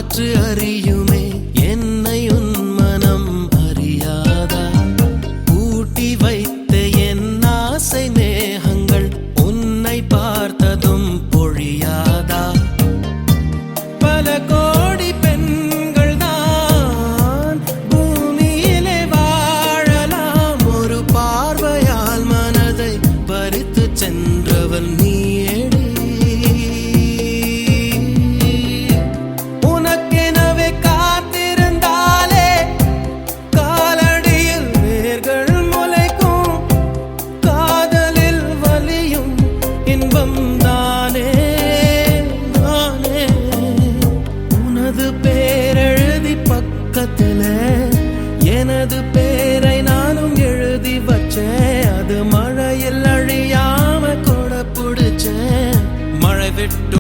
காற்று அறியுமே என்னை உன் மனம் அறியாதா கூட்டி வைத்த என் ஆசை மேகங்கள் உன்னை பார்த்ததும் பொழியாதா பல கோடி பெண்கள் தான் பூமியிலே வாழலாம் ஒரு பார்வையால் மனதை பறித்து சென்றவன் நீயேடி உனக்கெனவே காத்திருந்தாலே காலடியில் வேர்கள் முளைக்கும் காதலில் வலியும் இன்பம் தானே தானே உனது பேரெழுதி பக்கத்துல எனது பேரை நானும் எழுதி வச்சேன் அது மழையில் அழியாம கொடை பிடிச்சேன் மழை விட்டு